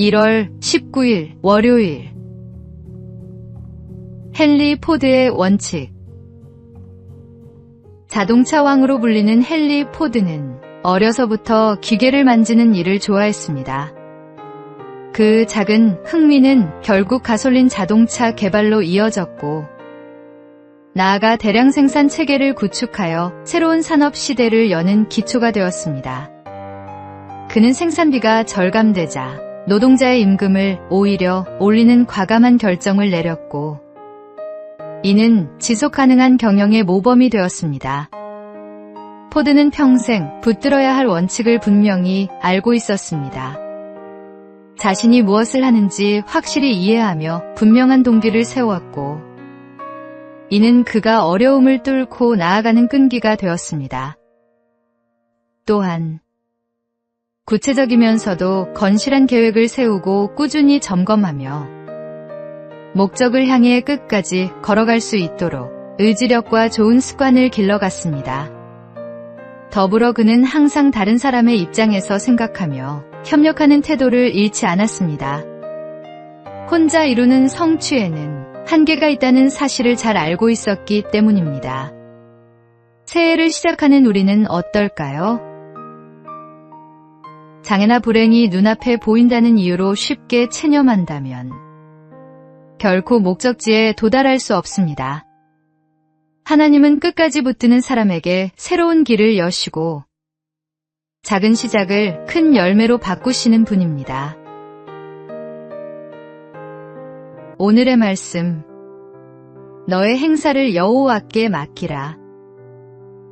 1월 19일 월요일. 헨리 포드의 원칙. 자동차 왕으로 불리는 헨리 포드는 어려서부터 기계를 만지는 일을 좋아했습니다. 그 작은 흥미는 결국 가솔린 자동차 개발로 이어졌고, 나아가 대량 생산 체계를 구축하여 새로운 산업 시대를 여는 기초가 되었습니다. 그는 생산비가 절감되자 노동자의 임금을 오히려 올리는 과감한 결정을 내렸고, 이는 지속 가능한 경영의 모범이 되었습니다. 포드는 평생 붙들어야 할 원칙을 분명히 알고 있었습니다. 자신이 무엇을 하는지 확실히 이해하며 분명한 동기를 세웠고, 이는 그가 어려움을 뚫고 나아가는 끈기가 되었습니다. 또한 구체적이면서도 건실한 계획을 세우고 꾸준히 점검하며 목적을 향해 끝까지 걸어갈 수 있도록 의지력과 좋은 습관을 길러갔습니다. 더불어 그는 항상 다른 사람의 입장에서 생각하며 협력하는 태도를 잃지 않았습니다. 혼자 이루는 성취에는 한계가 있다는 사실을 잘 알고 있었기 때문입니다. 새해를 시작하는 우리는 어떨까요? 장애나 불행이 눈앞에 보인다는 이유로 쉽게 체념한다면 결코 목적지에 도달할 수 없습니다. 하나님은 끝까지 붙드는 사람에게 새로운 길을 여시고 작은 시작을 큰 열매로 바꾸시는 분입니다. 오늘의 말씀. 너의 행사를 여호와께 맡기라.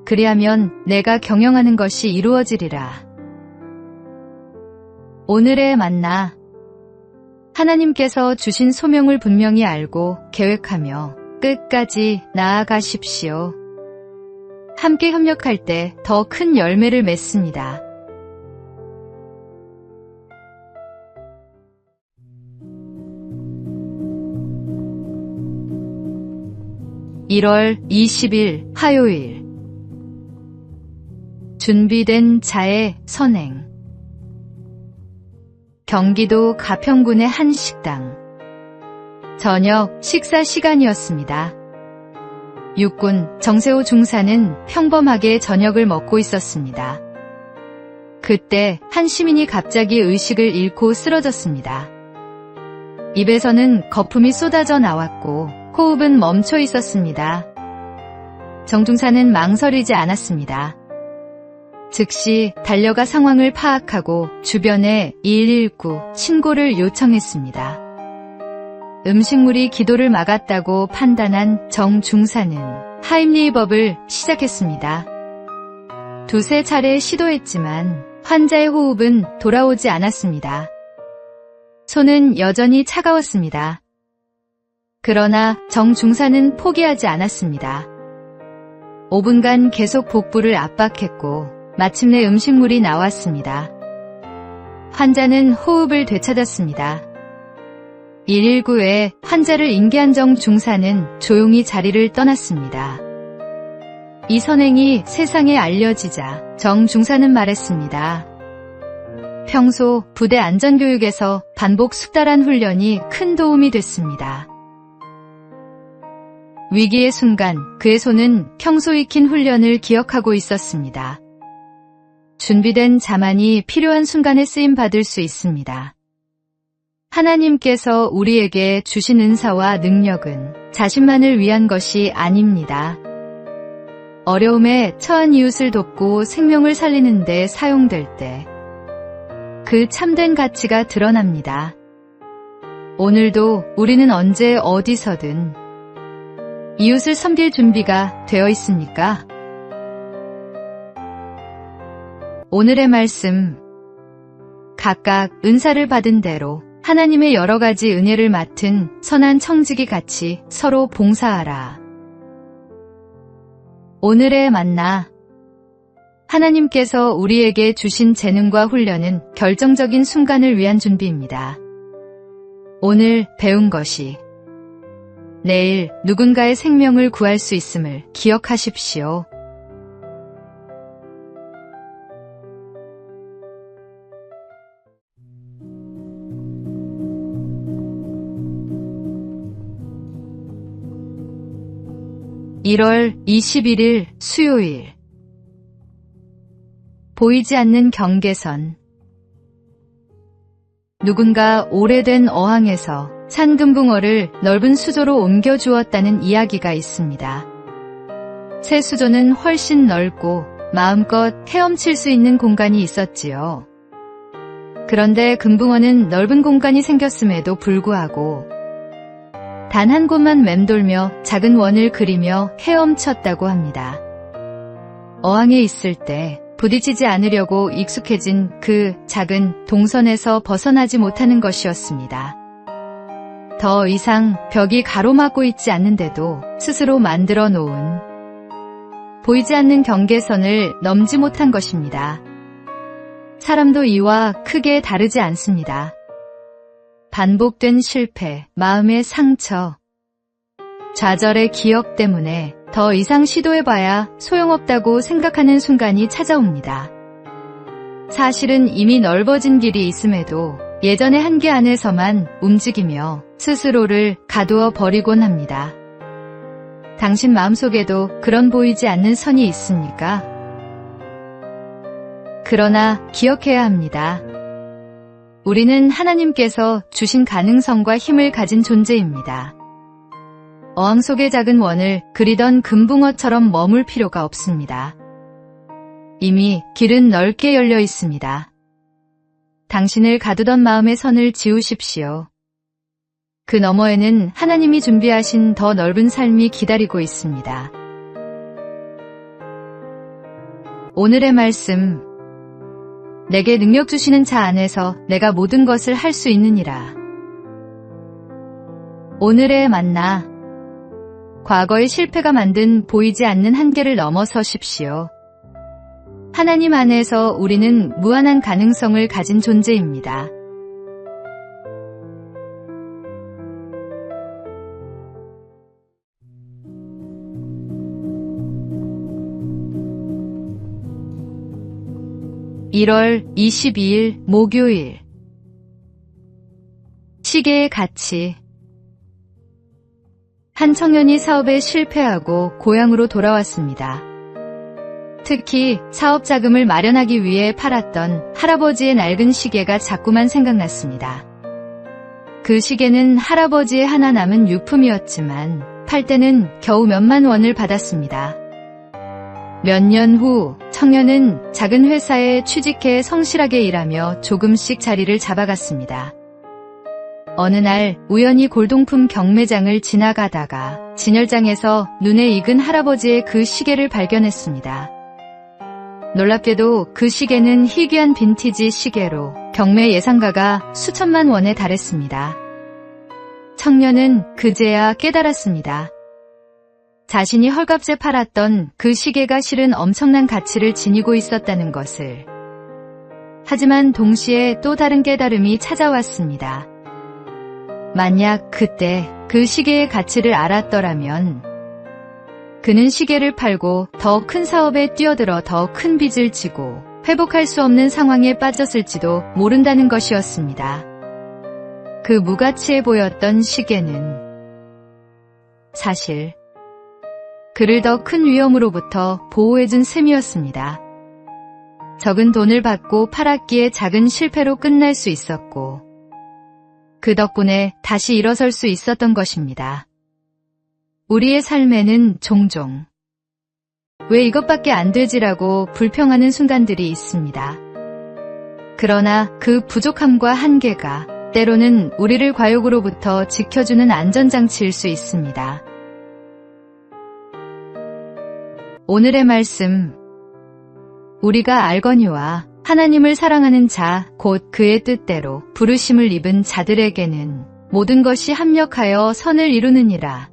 그리하면 내가 경영하는 것이 이루어지리라. 오늘의 만나. 하나님께서 주신 소명을 분명히 알고 계획하며 끝까지 나아가십시오. 함께 협력할 때 더 큰 열매를 맺습니다. (1월 20일) 화요일. 준비된 자의 선행. 경기도 가평군의 한 식당. 저녁 식사 시간이었습니다. 육군 정세호 중사는 평범하게 저녁을 먹고 있었습니다. 그때 한 시민이 갑자기 의식을 잃고 쓰러졌습니다. 입에서는 거품이 쏟아져 나왔고 호흡은 멈춰 있었습니다. 정 중사는 망설이지 않았습니다. 즉시 달려가 상황을 파악하고 주변에 119 신고를 요청했습니다. 음식물이 기도를 막았다고 판단한 정 중사는 하임리히법을 시작했습니다. 두세 차례 시도했지만 환자의 호흡은 돌아오지 않았습니다. 손은 여전히 차가웠습니다. 그러나 정 중사는 포기하지 않았습니다. 5분간 계속 복부를 압박했고 마침내 음식물이 나왔습니다. 환자는 호흡을 되찾았습니다. 119에 환자를 인계한 정 중사는 조용히 자리를 떠났습니다. 이 선행이 세상에 알려지자 정 중사는 말했습니다. 평소 부대 안전교육에서 반복 숙달한 훈련이 큰 도움이 됐습니다. 위기의 순간 그의 손은 평소 익힌 훈련을 기억하고 있었습니다. 준비된 자만이 필요한 순간에 쓰임받을 수 있습니다. 하나님께서 우리에게 주신 은사와 능력은 자신만을 위한 것이 아닙니다. 어려움에 처한 이웃을 돕고 생명을 살리는 데 사용될 때 그 참된 가치가 드러납니다. 오늘도 우리는 언제 어디서든 이웃을 섬길 준비가 되어 있습니까? 오늘의 말씀. 각각 은사를 받은 대로 하나님의 여러 가지 은혜를 맡은 선한 청지기 같이 서로 봉사하라. 오늘의 만나. 하나님께서 우리에게 주신 재능과 훈련은 결정적인 순간을 위한 준비입니다. 오늘 배운 것이 내일 누군가의 생명을 구할 수 있음을 기억하십시오. 1월 21일 수요일. 보이지 않는 경계선. 누군가 오래된 어항에서 산금붕어를 넓은 수조로 옮겨 주었다는 이야기가 있습니다. 새 수조는 훨씬 넓고 마음껏 헤엄칠 수 있는 공간이 있었지요. 그런데 금붕어는 넓은 공간이 생겼음에도 불구하고 단 한 곳만 맴돌며 작은 원을 그리며 헤엄쳤다고 합니다. 어항에 있을 때 부딪히지 않으려고 익숙해진 그 작은 동선에서 벗어나지 못하는 것이었습니다. 더 이상 벽이 가로막고 있지 않는데도 스스로 만들어 놓은 보이지 않는 경계선을 넘지 못한 것입니다. 사람도 이와 크게 다르지 않습니다. 반복된 실패, 마음의 상처, 좌절의 기억 때문에 더 이상 시도해봐야 소용없다고 생각하는 순간이 찾아옵니다. 사실은 이미 넓어진 길이 있음에도 예전의 한계 안에서만 움직이며 스스로를 가두어 버리곤 합니다. 당신 마음속에도 그런 보이지 않는 선이 있습니까? 그러나 기억해야 합니다. 우리는 하나님께서 주신 가능성과 힘을 가진 존재입니다. 어항 속의 작은 원을 그리던 금붕어처럼 머물 필요가 없습니다. 이미 길은 넓게 열려 있습니다. 당신을 가두던 마음의 선을 지우십시오. 그 너머에는 하나님이 준비하신 더 넓은 삶이 기다리고 있습니다. 오늘의 말씀. 내게 능력 주시는 자 안에서 내가 모든 것을 할 수 있느니라. 오늘의 만나. 과거의 실패가 만든 보이지 않는 한계를 넘어서십시오. 하나님 안에서 우리는 무한한 가능성을 가진 존재입니다. (1월 22일) 목요일. 시계의 가치. 한 청년이 사업에 실패하고 고향으로 돌아왔습니다. 특히 사업 자금을 마련하기 위해 팔았던 할아버지의 낡은 시계가 자꾸만 생각났습니다. 그 시계는 할아버지의 하나 남은 유품이었지만 팔 때는 겨우 몇만 원을 받았습니다. 몇 년 후 청년은 작은 회사에 취직해 성실하게 일하며 조금씩 자리를 잡아갔습니다. 어느 날 우연히 골동품 경매장을 지나가다가 진열장에서 눈에 익은 할아버지의 그 시계를 발견했습니다. 놀랍게도 그 시계는 희귀한 빈티지 시계로 경매 예상가가 수천만 원에 달했습니다. 청년은 그제야 깨달았습니다. 자신이 헐값에 팔았던 그 시계가 실은 엄청난 가치를 지니고 있었다는 것을. 하지만 동시에 또 다른 깨달음이 찾아왔습니다. 만약 그때 그 시계의 가치를 알았더라면 그는 시계를 팔고 더 큰 사업에 뛰어들어 더 큰 빚을 지고 회복할 수 없는 상황에 빠졌을지도 모른다는 것이었습니다. 그 무가치해 보였던 시계는 사실 그를 더 큰 위험으로부터 보호해준 셈이었습니다. 적은 돈을 받고 팔았기에 작은 실패로 끝날 수 있었고 그 덕분에 다시 일어설 수 있었던 것입니다. 우리의 삶에는 종종 왜 이것밖에 안 되지라고 불평하는 순간들이 있습니다. 그러나 그 부족함과 한계가 때로는 우리를 과욕으로부터 지켜주는 안전장치일 수 있습니다. 오늘의 말씀. 우리가 알거니와 하나님을 사랑하는 자, 곧 그의 뜻대로 부르심을 입은 자들에게는 모든 것이 합력하여 선을 이루느니라.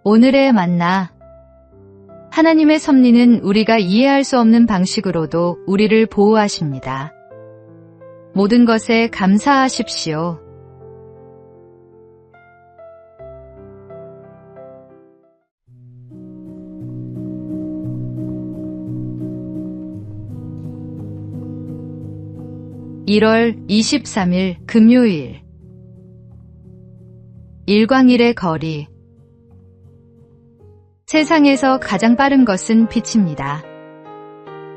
오늘의 만나. 하나님의 섭리는 우리가 이해할 수 없는 방식으로도 우리를 보호하십니다. 모든 것에 감사하십시오. (1월 23일) 금요일. 일광일의 거리. 세상에서 가장 빠른 것은 빛입니다.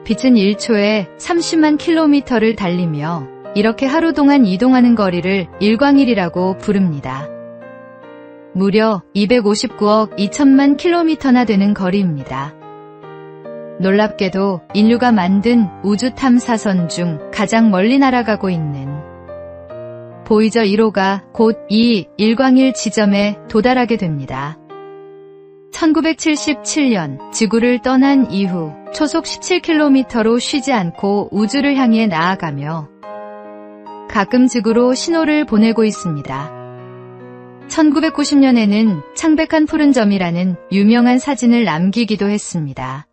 빛은 1초에 30만 킬로미터를 달리며 이렇게 하루 동안 이동하는 거리를 일광일이라고 부릅니다. 무려 259억 2천만 킬로미터나 되는 거리입니다. 놀랍게도 인류가 만든 우주 탐사선 중 가장 멀리 날아가고 있는 보이저 1호가 곧 이 일광일 지점에 도달하게 됩니다. 1977년 지구를 떠난 이후 초속 17km로 쉬지 않고 우주를 향해 나아가며 가끔 지구로 신호를 보내고 있습니다. 1990년에는 창백한 푸른 점이라는 유명한 사진을 남기기도 했습니다.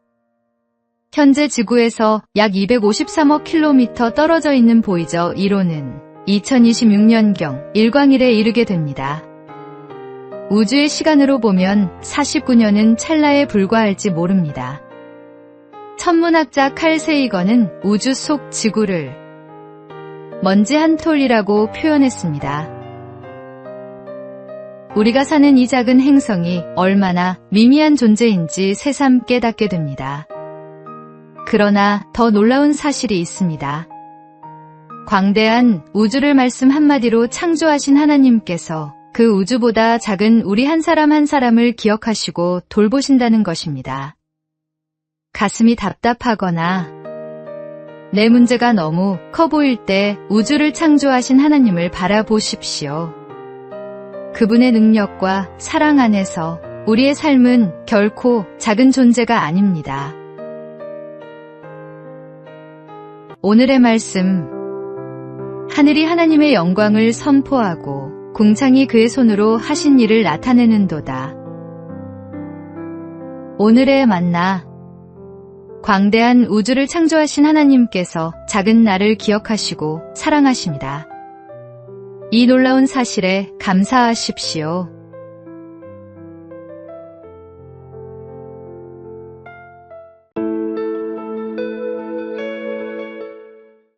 현재 지구에서 약 253억 킬로미터 떨어져 있는 보이저 1호는 2026년경 일광일에 이르게 됩니다. 우주의 시간으로 보면 49년은 찰나에 불과할지 모릅니다. 천문학자 칼 세이건은 우주 속 지구를 먼지 한 톨이라고 표현했습니다. 우리가 사는 이 작은 행성이 얼마나 미미한 존재인지 새삼 깨닫게 됩니다. 그러나 더 놀라운 사실이 있습니다. 광대한 우주를 말씀 한마디로 창조하신 하나님께서 그 우주보다 작은 우리 한 사람 한 사람을 기억하시고 돌보신다는 것입니다. 가슴이 답답하거나 내 문제가 너무 커 보일 때 우주를 창조하신 하나님을 바라보십시오. 그분의 능력과 사랑 안에서 우리의 삶은 결코 작은 존재가 아닙니다. 오늘의 말씀, 하늘이 하나님의 영광을 선포하고 궁창이 그의 손으로 하신 일을 나타내는도다. 오늘의 만나, 광대한 우주를 창조하신 하나님께서 작은 나를 기억하시고 사랑하십니다. 이 놀라운 사실에 감사하십시오.